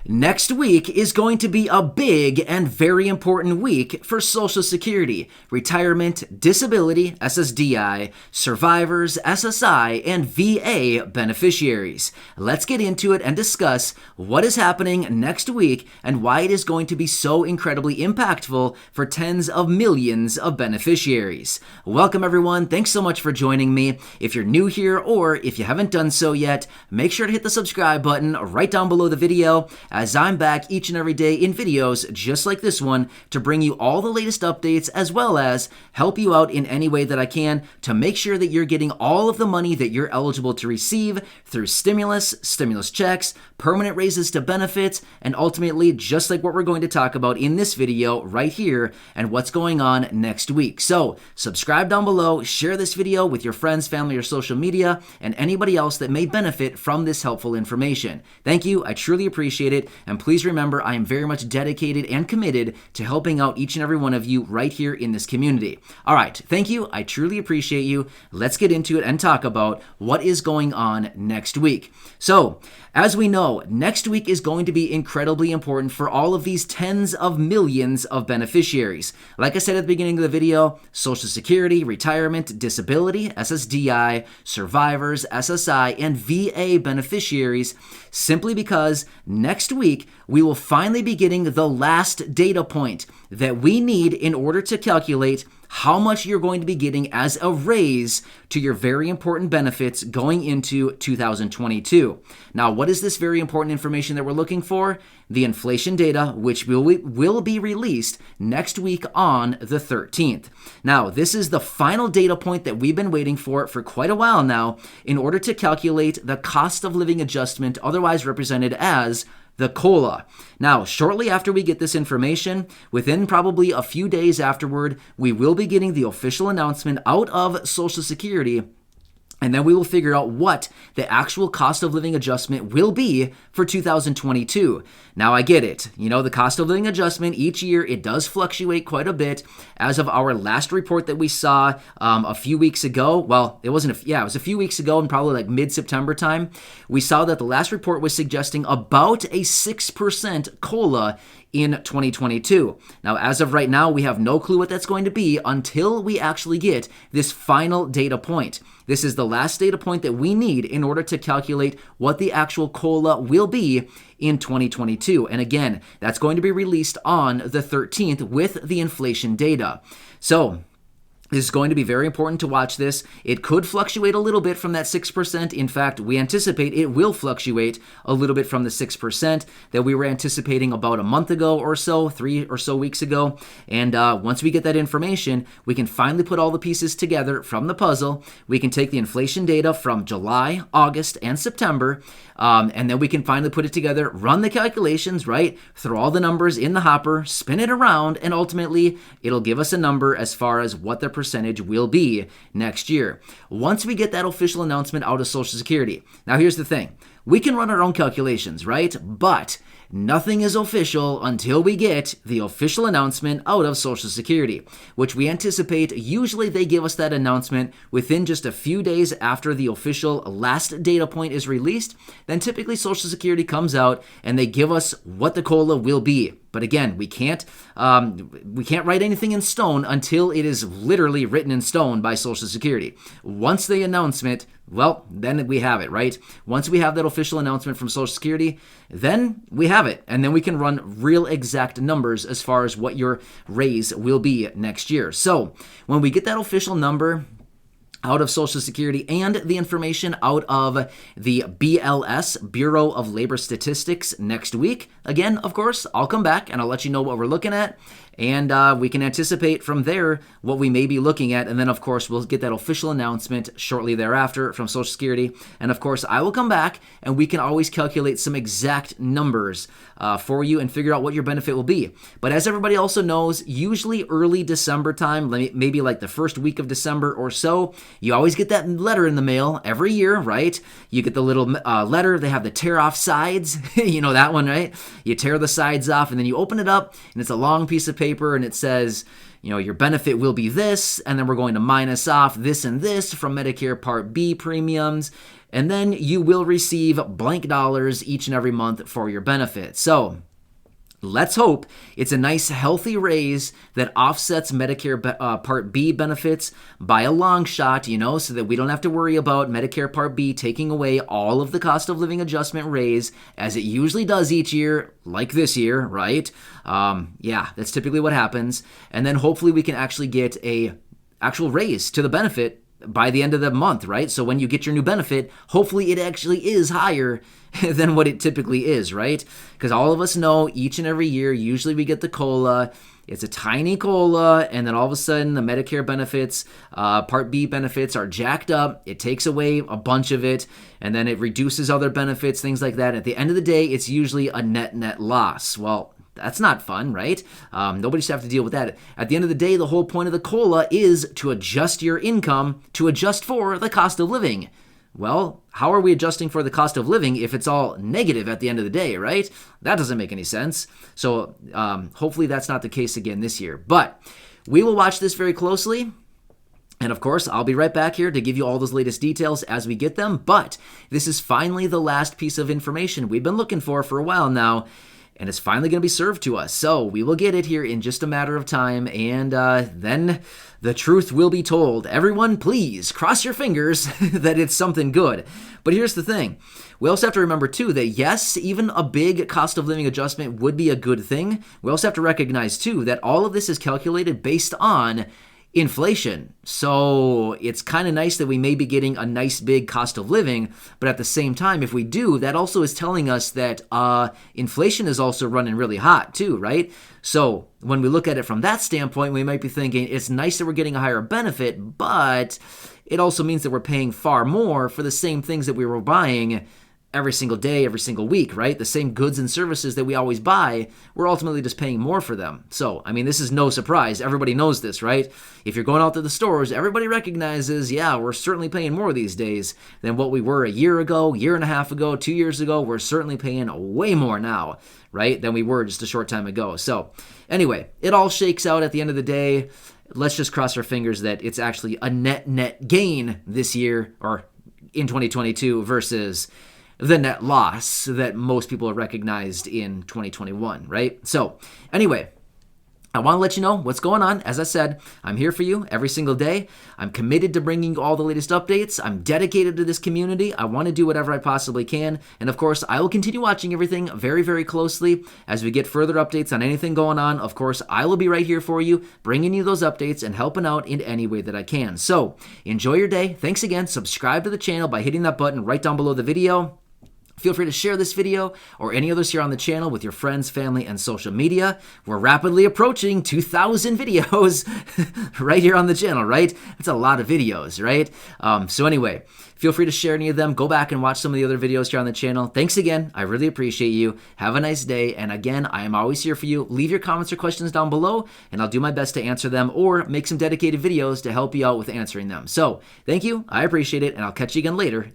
Next week is going to be a big and very important week for Social Security, retirement, disability, SSDI, survivors, SSI, and VA beneficiaries. Let's get into it and discuss what is happening next week and why it is going to be so incredibly impactful for tens of millions of beneficiaries. Welcome everyone. Thanks so much for joining me. If you're new here or if you haven't done so yet, make sure to hit the subscribe button right down below the video, as I'm back each and every day in videos just like this one to bring you all the latest updates as well as help you out in any way that I can to make sure that you're getting all of the money that you're eligible to receive through stimulus checks, permanent raises to benefits, and ultimately just like what we're going to talk about in this video right here and what's going on next week. So subscribe down below, share this video with your friends, family, or social media, and anybody else that may benefit from this helpful information. Thank you. I truly appreciate it. And please remember, I am very much dedicated and committed to helping out each and every one of you right here in this community. All right. Thank you. I truly appreciate you. Let's get into it and talk about what is going on next week. So, as we know, next week is going to be incredibly important for all of these tens of millions of beneficiaries. Like I said at the beginning of the video, Social Security, retirement, disability, SSDI, survivors, SSI, and VA beneficiaries, simply because next week we will finally be getting the last data point that we need in order to calculate how much you're going to be getting as a raise to your very important benefits going into 2022. Now, what is this very important information that we're looking for? The inflation data, which will be released next week on the 13th. Now, this is the final data point that we've been waiting for quite a while now in order to calculate the cost of living adjustment, otherwise represented as the COLA. Now, shortly after we get this information, within probably a few days afterward, we will be getting the official announcement out of Social Security, and then we will figure out what the actual cost of living adjustment will be for 2022. Now, I get it. You know, the cost of living adjustment each year, it does fluctuate quite a bit. As of our last report that we saw a few weeks ago, well, it was a few weeks ago and probably like mid-September time, we saw that the last report was suggesting about a 6% COLA in 2022. Now, as of right now, we have no clue what that's going to be until we actually get this final data point. This is the last data point that we need in order to calculate what the actual COLA will be in 2022. And again, that's going to be released on the 13th with the inflation data. So, this is going to be very important to watch this. It could fluctuate a little bit from that 6%. In fact, we anticipate it will fluctuate a little bit from the 6% that we were anticipating about a month ago or so, 3 or so weeks ago. And once we get that information, we can finally put all the pieces together from the puzzle. We can take the inflation data from July, August, and September, and then we can finally put it together, run the calculations, right? Throw all the numbers in the hopper, spin it around, and ultimately it'll give us a number as far as what the percentage will be next year. Once we get that official announcement out of Social Security. Now, here's the thing. We can run our own calculations, right? But nothing is official until we get the official announcement out of Social Security, which we anticipate usually they give us that announcement within just a few days after the official last data point is released. Then typically Social Security comes out and they give us what the COLA will be. But again, we can't write anything in stone until it is literally written in stone by Social Security. Once the announcement, well, then we have it, right? Once we have that official announcement from Social Security, then we have it. And then we can run real exact numbers as far as what your raise will be next year. So when we get that official number out of Social Security and the information out of the BLS, Bureau of Labor Statistics, next week, again, of course, I'll come back and I'll let you know what we're looking at. And we can anticipate from there what we may be looking at. And then, of course, we'll get that official announcement shortly thereafter from Social Security. And, of course, I will come back and we can always calculate some exact numbers for you and figure out what your benefit will be. But as everybody also knows, usually early December time, maybe like the first week of December or so, You always get that letter in the mail every year, right? You get the little letter. They have the tear off sides. You know that one, right? You tear the sides off and then you open it up and it's a long piece of paper and it says, you know, your benefit will be this, and then we're going to minus off this and this from Medicare Part B premiums, and then you will receive blank dollars each and every month for your benefit. So let's hope it's a nice healthy raise that offsets Medicare Part B benefits by a long shot, you know, so that we don't have to worry about Medicare Part B taking away all of the cost of living adjustment raise as it usually does each year, like this year, right? Yeah, that's typically what happens. And then hopefully we can actually get a actual raise to the benefit by the end of the month, right? So when you get your new benefit, hopefully it actually is higher than what it typically is, right? Because all of us know each and every year, usually we get the COLA. It's a tiny COLA, and then all of a sudden the Medicare benefits, Part B benefits are jacked up. It takes away a bunch of it, and then it reduces other benefits, things like that. At the end of the day, it's usually a net loss. Well, that's not fun, right? Nobody should have to deal with that. At the end of the day, the whole point of the COLA is to adjust your income to adjust for the cost of living. Well, how are we adjusting for the cost of living if it's all negative at the end of the day, right? That doesn't make any sense. So hopefully that's not the case again this year. But we will watch this very closely. And of course, I'll be right back here to give you all those latest details as we get them. But this is finally the last piece of information we've been looking for a while now. And it's finally going to be served to us. So we will get it here in just a matter of time, and then the truth will be told. Everyone, please cross your fingers that it's something good. But here's the thing. We also have to remember, too, that yes, even a big cost of living adjustment would be a good thing. We also have to recognize, too, that all of this is calculated based on inflation. So it's kind of nice that we may be getting a nice big cost of living, but at the same time, if we do, that also is telling us that inflation is also running really hot too, right? So when we look at it from that standpoint, we might be thinking it's nice that we're getting a higher benefit, but it also means that we're paying far more for the same things that we were buying every single day, every single week, right? The same goods and services that we always buy, we're ultimately just paying more for them. So, I mean, this is no surprise. Everybody knows this, right? If you're going out to the stores, everybody recognizes, yeah, we're certainly paying more these days than what we were a year ago, year and a half ago, 2 years ago. We're certainly paying way more now, right, than we were just a short time ago. So, anyway, it all shakes out at the end of the day. Let's just cross our fingers that it's actually a net gain this year or in 2022 versus the net loss that most people have recognized in 2021, right? So anyway, I want to let you know what's going on. As I said, I'm here for you every single day. I'm committed to bringing you all the latest updates. I'm dedicated to this community. I want to do whatever I possibly can. And of course, I will continue watching everything very, very closely as we get further updates on anything going on. Of course, I will be right here for you, bringing you those updates and helping out in any way that I can. So enjoy your day. Thanks again. Subscribe to the channel by hitting that button right down below the video. Feel free to share this video or any others here on the channel with your friends, family, and social media. We're rapidly approaching 2,000 videos right here on the channel, right? That's a lot of videos, right? So anyway, feel free to share any of them. Go back and watch some of the other videos here on the channel. Thanks again. I really appreciate you. Have a nice day. And again, I am always here for you. Leave your comments or questions down below, and I'll do my best to answer them or make some dedicated videos to help you out with answering them. So thank you. I appreciate it, and I'll catch you again later.